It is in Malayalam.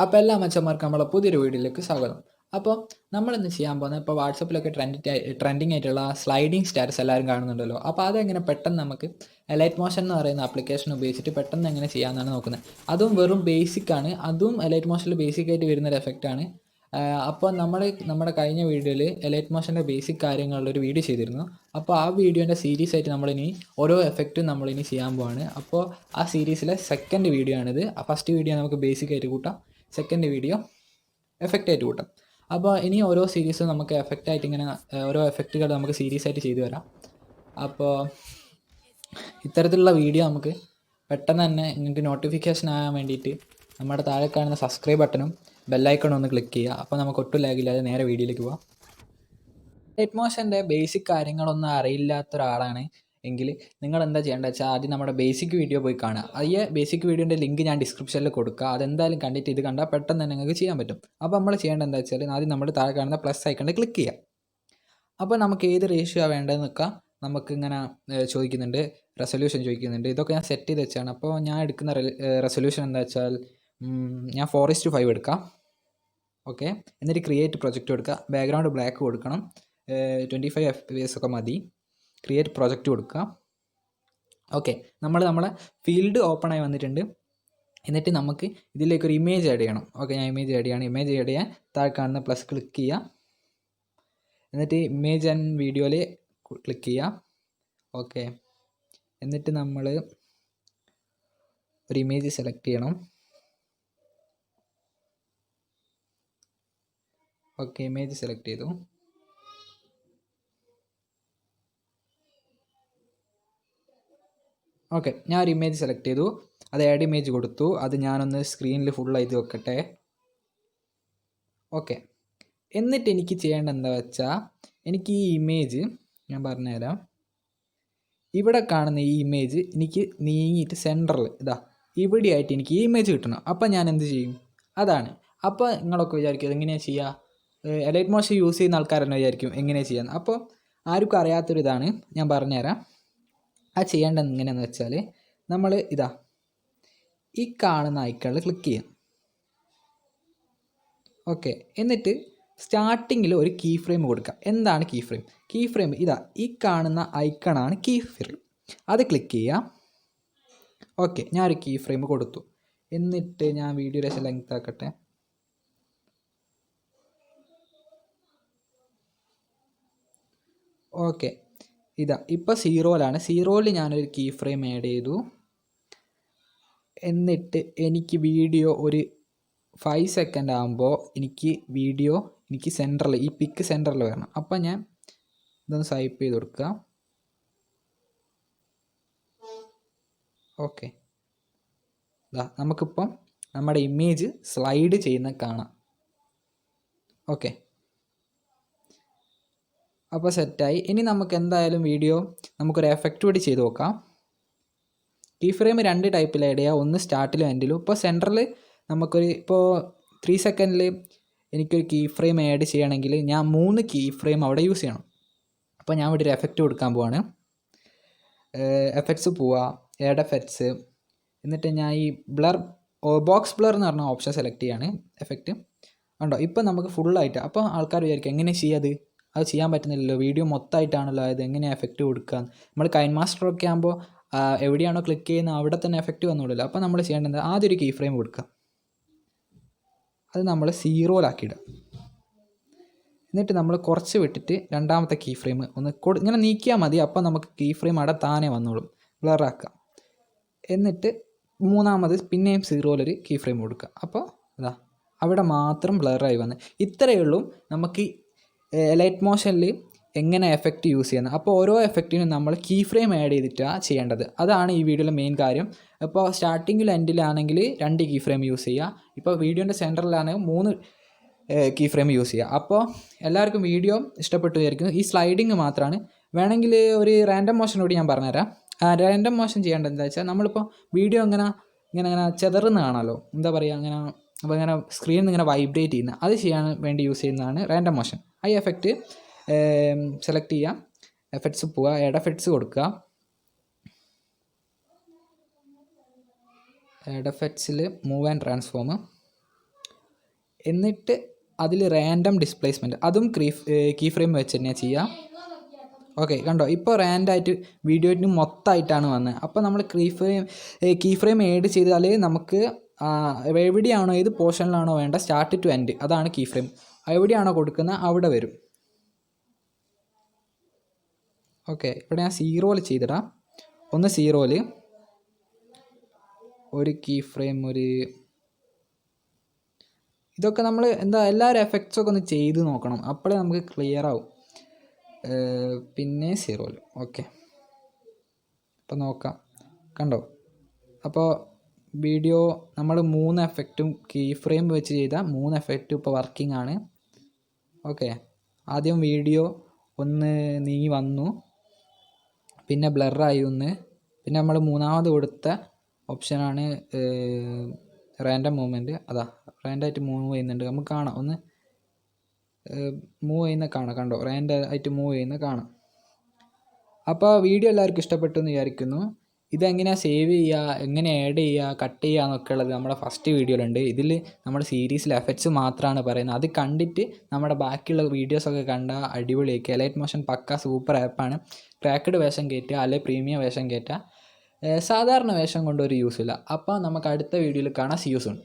അപ്പോൾ എല്ലാ മച്ചന്മാർക്കും നമ്മളെ പുതിയൊരു വീഡിയോയിലേക്ക് സ്വാഗതം. അപ്പോൾ നമ്മളിന്ന് ചെയ്യാൻ പോകുന്നത് ഇപ്പോൾ വാട്സപ്പിലൊക്കെ ട്രെൻഡിങ് ആയിട്ടുള്ള സ്ലൈഡിങ് സ്റ്റാറ്റസ് എല്ലാവരും കാണുന്നുണ്ടല്ലോ. അപ്പോൾ അതെങ്ങനെ പെട്ടെന്ന് നമുക്ക് എലൈറ്റ് മോഷൻ എന്ന് പറയുന്ന ആപ്ലിക്കേഷൻ ഉപയോഗിച്ചിട്ട് പെട്ടെന്ന് എങ്ങനെ ചെയ്യാമെന്നാണ് നോക്കുന്നത്. അതും വെറും ബേസിക്കാണ്, അതും എലൈറ്റ് മോഷനിൽ ബേസിക്കായിട്ട് വരുന്നൊരു എഫക്റ്റാണ്. അപ്പോൾ നമ്മുടെ കഴിഞ്ഞ വീഡിയോയിൽ എലൈറ്റ് മോഷൻ്റെ ബേസിക് കാര്യങ്ങളുള്ളൊരു വീഡിയോ ചെയ്തിരുന്നു. അപ്പോൾ ആ വീഡിയോൻ്റെ സീരീസ് ആയിട്ട് നമ്മളിനി ഓരോ എഫക്റ്റും നമ്മളിനി ചെയ്യാൻ പോവാണ്. അപ്പോൾ ആ സീരീസിലെ സെക്കൻഡ് വീഡിയോ ആണിത്. ഫസ്റ്റ് വീഡിയോ നമുക്ക് ബേസിക് ആയിട്ട് കൂട്ടാം, സെക്കൻഡ് വീഡിയോ എഫക്റ്റ് ആയിട്ട് കൂട്ടാം. അപ്പോൾ ഇനി ഓരോ സീരീസും നമുക്ക് എഫക്റ്റായിട്ട് ഇങ്ങനെ ഓരോ എഫക്റ്റുകൾ നമുക്ക് സീരീസ് ആയിട്ട് ചെയ്തു വരാം. അപ്പോൾ ഇത്തരത്തിലുള്ള വീഡിയോ നമുക്ക് പെട്ടെന്ന് തന്നെ നിങ്ങൾക്ക് നോട്ടിഫിക്കേഷൻ ആകാൻ വേണ്ടിയിട്ട് നമ്മുടെ താഴെ കാണുന്ന സബ്സ്ക്രൈബ് ബട്ടണും ബെല്ലൈക്കണും ഒന്ന് ക്ലിക്ക് ചെയ്യുക. അപ്പോൾ നമുക്ക് ഒട്ടും ലാഗില്ലാതെ നേരെ വീഡിയോയിലേക്ക് പോകാം. എലൈറ്റ് മോഷൻ്റെ ബേസിക് കാര്യങ്ങളൊന്നും അറിയില്ലാത്ത ഒരാളാണ് എങ്കിൽ നിങ്ങൾ എന്താ ചെയ്യേണ്ടത് വെച്ചാൽ ആദ്യം നമ്മുടെ ബേസിക് വീഡിയോ പോയി കാണുക. ഈ ബേസിക് വീഡിയോൻ്റെ ലിങ്ക് ഞാൻ ഡിസ്ക്രിപ്ഷനിൽ കൊടുക്കുക. അതെന്തായാലും കണ്ടിട്ട് ഇത് കണ്ടാൽ പെട്ടെന്ന് തന്നെ നിങ്ങൾക്ക് ചെയ്യാൻ പറ്റും. അപ്പോൾ നമ്മൾ ചെയ്യേണ്ടത് എന്താ വെച്ചാൽ ആദ്യം നമ്മൾ താഴെ കാണുന്ന പ്ലസ് ഐക്കണിൽ ക്ലിക്ക് ചെയ്യുക. അപ്പോൾ നമുക്ക് ഏത് റേഷ്യോ വേണ്ടതെന്ന് വെക്കാം. നമുക്കിങ്ങനെ ചോദിക്കുന്നുണ്ട്, റെസൊല്യൂഷൻ ചോദിക്കുന്നുണ്ട്. ഇതൊക്കെ ഞാൻ സെറ്റ് ചെയ്ത് വെച്ചാണ്. അപ്പോൾ ഞാൻ എടുക്കുന്ന റെസൊല്യൂഷൻ എന്താ വെച്ചാൽ ഞാൻ 4:5 എടുക്കാം. ഓക്കെ, എന്നിട്ട് ക്രിയേറ്റ് പ്രൊജക്റ്റ് കൊടുക്കുക. ബാക്ക്ഗ്രൗണ്ട് ബ്ലാക്ക് കൊടുക്കണം. 25 FPS ഒക്കെ മതി. ക്രിയേറ്റ് പ്രൊജക്റ്റ് കൊടുക്കുക. ഓക്കെ, നമ്മളെ ഫീൽഡ് ഓപ്പൺ ആയി വന്നിട്ടുണ്ട്. എന്നിട്ട് നമുക്ക് ഇതിലേക്കൊരു ഇമേജ് ആഡ് ചെയ്യണം. ഓക്കെ, ഞാൻ ഇമേജ് ആഡ് ചെയ്യണം. ഇമേജ് ആഡ് ചെയ്യാൻ താഴെ കാണുന്ന പ്ലസ് ക്ലിക്ക് ചെയ്യുക. എന്നിട്ട് ഇമേജ് ആൻഡ് വീഡിയോയിൽ ക്ലിക്ക് ചെയ്യുക. ഓക്കെ, എന്നിട്ട് നമ്മൾ ഒരു ഇമേജ് സെലക്ട് ചെയ്യണം. ഓക്കെ, ഇമേജ് സെലക്ട് ചെയ്തു. ഓക്കെ, ഞാൻ ഒരു ഇമേജ് സെലക്ട് ചെയ്തു. അത് ആഡ് ഇമേജ് കൊടുത്തു. അത് ഞാനൊന്ന് സ്ക്രീനിൽ ഫുള്ളായിട്ട് വെക്കട്ടെ. ഓക്കെ, എന്നിട്ട് എനിക്ക് ചെയ്യേണ്ടത് എന്താ വെച്ചാൽ എനിക്ക് ഈ ഇമേജ് ഞാൻ പറഞ്ഞുതരാം. ഇവിടെ കാണുന്ന ഈ ഇമേജ് എനിക്ക് നീങ്ങിയിട്ട് സെൻറ്ററിൽ ഇവിടെയായിട്ട് എനിക്ക് ഈ ഇമേജ് കിട്ടണം. അപ്പം ഞാൻ എന്ത് ചെയ്യും? അതാണ്. അപ്പോൾ നിങ്ങളൊക്കെ വിചാരിക്കും എങ്ങനെയാണ് ചെയ്യുക, എലൈറ്റ് മോഷൻ യൂസ് ചെയ്യുന്ന ആൾക്കാരെന്നെ വിചാരിക്കും എങ്ങനെയാണ് ചെയ്യാന്ന്. അപ്പോൾ ആർക്കും അറിയാത്തൊരിതാണ്, ഞാൻ പറഞ്ഞുതരാം. അത് ചെയ്യേണ്ടത് എങ്ങനെയാണെന്ന് വെച്ചാൽ നമ്മൾ ഈ കാണുന്ന ഐക്കണിൽ ക്ലിക്ക് ചെയ്യാം. ഓക്കെ, എന്നിട്ട് സ്റ്റാർട്ടിങ്ങിൽ ഒരു കീ ഫ്രെയിം കൊടുക്കുക. എന്താണ് കീ ഫ്രെയിം? കീ ഫ്രെയിം ഈ കാണുന്ന ഐക്കണാണ് കീ ഫ്രെയിം. അത് ക്ലിക്ക് ചെയ്യുക. ഓക്കെ, ഞാനൊരു കീ ഫ്രെയിം കൊടുത്തു. എന്നിട്ട് ഞാൻ വീഡിയോ ലേശം ലെങ്ത് ആക്കട്ടെ. ഓക്കെ, ഇപ്പോൾ 0-ലാണ്. 0-ൽ ഞാനൊരു കീ ഫ്രെയിം ആഡ് ചെയ്തു. എന്നിട്ട് എനിക്ക് വീഡിയോ ഒരു 5 സെക്കൻഡ് ആകുമ്പോൾ എനിക്ക് സെൻറ്ററിൽ ഈ പിക്ക് സെൻറ്ററിൽ വരണം. അപ്പം ഞാൻ ഇതൊന്ന് സ്വൈപ്പ് ചെയ്ത് കൊടുക്കുക. ഓക്കെ, നമുക്കിപ്പം നമ്മുടെ ഇമേജ് സ്ലൈഡ് ചെയ്യുന്ന കാണാം. ഓക്കെ, അപ്പോൾ സെറ്റായി. ഇനി നമുക്ക് എന്തായാലും വീഡിയോ നമുക്കൊരു എഫക്റ്റ് കൂടി ചെയ്ത് നോക്കാം. കീ ഫ്രെയിം 2 ടൈപ്പിൽ ആഡ് ചെയ്യുക. ഒന്ന് സ്റ്റാർട്ടിലും എൻഡിലും. ഇപ്പോൾ സെൻറ്ററിൽ ഇപ്പോൾ 3 സെക്കൻഡിൽ എനിക്കൊരു കീ ഫ്രെയിം ആഡ് ചെയ്യണമെങ്കിൽ ഞാൻ 3 കീ ഫ്രെയിം അവിടെ യൂസ് ചെയ്യണം. അപ്പോൾ ഞാൻ ഇവിടെ ഒരു എഫക്റ്റ് കൊടുക്കാൻ പോവാണ്. എഫക്ട്സ് പോവുക, ആഡ് എഫക്ട്സ്. എന്നിട്ട് ഞാൻ ഈ ബോക്സ് ബ്ലർ എന്ന് പറഞ്ഞ ഓപ്ഷൻ സെലക്ട് ചെയ്യാണ്. എഫക്റ്റ് ഉണ്ടോ? ഇപ്പോൾ നമുക്ക് ഫുള്ളായിട്ട്. അപ്പോൾ ആൾക്കാർ വിചാരിക്കും എങ്ങനെ ചെയ്യാത്, അത് ചെയ്യാൻ പറ്റുന്നില്ലല്ലോ, വീഡിയോ മൊത്തമായിട്ടാണല്ലോ അത് എങ്ങനെയാണ് എഫക്റ്റ് കൊടുക്കുക. നമ്മൾ കൈൻ മാസ്റ്ററൊക്കെ ആകുമ്പോൾ എവിടെയാണോ ക്ലിക്ക് ചെയ്യുന്നത് അവിടെ തന്നെ എഫക്റ്റ് വന്നോളൂല്ലോ. അപ്പോൾ നമ്മൾ ചെയ്യേണ്ടത് ആദ്യം ഒരു കീ ഫ്രെയിം കൊടുക്കുക. അത് നമ്മൾ 0-ലാക്കിയിടുക. എന്നിട്ട് നമ്മൾ കുറച്ച് വിട്ടിട്ട് രണ്ടാമത്തെ കീ ഫ്രെയിം ഒന്ന് ഇങ്ങനെ നീക്കിയാൽ മതി. അപ്പോൾ നമുക്ക് കീ ഫ്രെയിം അവിടെ താനെ വന്നോളും. ബ്ലറാക്കുക. എന്നിട്ട് മൂന്നാമത് പിന്നെയും 0-ലൊരു കീ ഫ്രെയിം കൊടുക്കുക. അപ്പോൾ അവിടെ മാത്രം ബ്ലറായി വന്ന്. ഇത്രയേ ഉള്ളൂ നമുക്ക് എലൈറ്റ് മോഷനിൽ എങ്ങനെ എഫക്റ്റ് യൂസ് ചെയ്യുന്നത്. അപ്പോൾ ഓരോ എഫക്റ്റിനും നമ്മൾ കീ ഫ്രെയിം ആഡ് ചെയ്തിട്ടാണ് ചെയ്യേണ്ടത്. അതാണ് ഈ വീഡിയോയിലെ മെയിൻ കാര്യം. ഇപ്പോൾ സ്റ്റാർട്ടിങ്ങിലും എൻഡിലാണെങ്കിൽ 2 കീ ഫ്രെയിം യൂസ് ചെയ്യുക. ഇപ്പോൾ വീഡിയോൻ്റെ സെൻറ്ററിലാണെങ്കിൽ 3 കീ ഫ്രെയിം യൂസ് ചെയ്യുക. അപ്പോൾ എല്ലാവർക്കും വീഡിയോ ഇഷ്ടപ്പെട്ടു വിചാരിക്കുന്നു. ഈ സ്ലൈഡിങ് മാത്രമാണ്. വേണമെങ്കിൽ ഒരു റാൻഡം മോഷൻ കൂടി ഞാൻ പറഞ്ഞുതരാം. റാൻഡം മോഷൻ ചെയ്യേണ്ടത് എന്താ വെച്ചാൽ നമ്മളിപ്പോൾ വീഡിയോ ഇങ്ങനെ ചെതറുന്ന കാണാമല്ലോ, എന്താ പറയുക, അപ്പോൾ ഇങ്ങനെ സ്ക്രീനിൽ ഇങ്ങനെ വൈബ്രേറ്റ് ചെയ്യുന്ന അത് ചെയ്യാൻ വേണ്ടി യൂസ് ചെയ്യുന്നതാണ് റാൻഡം മോഷൻ. ആ എഫക്റ്റ് സെലക്ട് ചെയ്യുക, എഫക്ട്സ് പോവുക, ആഡ് എഫക്ട്സ് കൊടുക്കുക. ആഡ് എഫക്ട്സിൽ മൂവ് ആൻഡ് ട്രാൻസ്ഫോം. എന്നിട്ട് അതിൽ റാൻഡം ഡിസ്പ്ലേസ്മെൻറ്റ് അതും കീ ഫ്രെയിം വെച്ച് തന്നെയാണ് ചെയ്യുക. ഓക്കെ, കണ്ടോ ഇപ്പോൾ റാൻഡായിട്ട് വീഡിയോയ്ക്ക് മൊത്തമായിട്ടാണ് വന്നത്. അപ്പോൾ നമ്മൾ കീ ഫ്രെയിം ആഡ് ചെയ്താൽ നമുക്ക് എവിടെയാണോ ഏത് പോർഷനിലാണോ വേണ്ട സ്റ്റാർട്ട് ടു എൻഡ്, അതാണ് കീ ഫ്രെയിം. എവിടെയാണോ കൊടുക്കുന്നത് അവിടെ വരും. ഓക്കെ, ഇവിടെ ഞാൻ 0 ചെയ്തിടാം. ഒന്ന് 0 ഒരു കീ ഫ്രെയിം, ഇതൊക്കെ നമ്മൾ എല്ലാവരും എഫക്ട്സൊക്കെ ഒന്ന് ചെയ്ത് നോക്കണം, അപ്പോഴേ നമുക്ക് ക്ലിയർ ആവും. പിന്നെ 0. ഓക്കെ, അപ്പോൾ നോക്കാം. കണ്ടോ, അപ്പോൾ വീഡിയോ നമ്മൾ 3 എഫക്റ്റും കീ ഫ്രെയിം വെച്ച് ചെയ്ത 3 എഫക്റ്റും ഇപ്പോൾ വർക്കിംഗ് ആണ്. ഓക്കെ, ആദ്യം വീഡിയോ ഒന്ന് നീങ്ങി വന്നു, പിന്നെ ബ്ലറായി ഒന്ന്, പിന്നെ നമ്മൾ മൂന്നാമത് കൊടുത്ത ഓപ്ഷനാണ് റാൻഡം മൂവ്മെൻറ്റ്. അതാ റാൻഡായിട്ട് മൂവ് ചെയ്യുന്നുണ്ട്, നമുക്ക് കാണാം. ഒന്ന് മൂവ് ചെയ്യുന്ന കാണാം. കണ്ടോ, റാൻഡായിട്ട് മൂവ് ചെയ്യുന്ന കാണാം. അപ്പോൾ വീഡിയോ എല്ലാവർക്കും ഇഷ്ടപ്പെട്ടു എന്ന് വിചാരിക്കുന്നു. ഇതെങ്ങനെയാണ് സേവ് ചെയ്യുക, എങ്ങനെ ആഡ് ചെയ്യുക, കട്ട് ചെയ്യുക എന്നൊക്കെ ഉള്ളത് നമ്മുടെ ഫസ്റ്റ് വീഡിയോയിലുണ്ട്. ഇതിൽ നമ്മുടെ സീരീസിലെ എഫക്ട്സ് മാത്രമാണ് പറയുന്നത്. അത് കണ്ടിട്ട് നമ്മുടെ ബാക്കിയുള്ള വീഡിയോസൊക്കെ കണ്ടാൽ അടിപൊളിയായിരിക്കും. എലൈറ്റ് മോഷൻ പക്ക സൂപ്പർ ആപ്പാണ്. ക്രാക്കഡ് വേഷം കയറ്റുക, അല്ലെങ്കിൽ പ്രീമിയം വേഷം കയറ്റുക. സാധാരണ വേഷം കൊണ്ടൊരു യൂസില്ല. അപ്പോൾ നമുക്ക് അടുത്ത വീഡിയോയിൽ കാണാം. See you soon.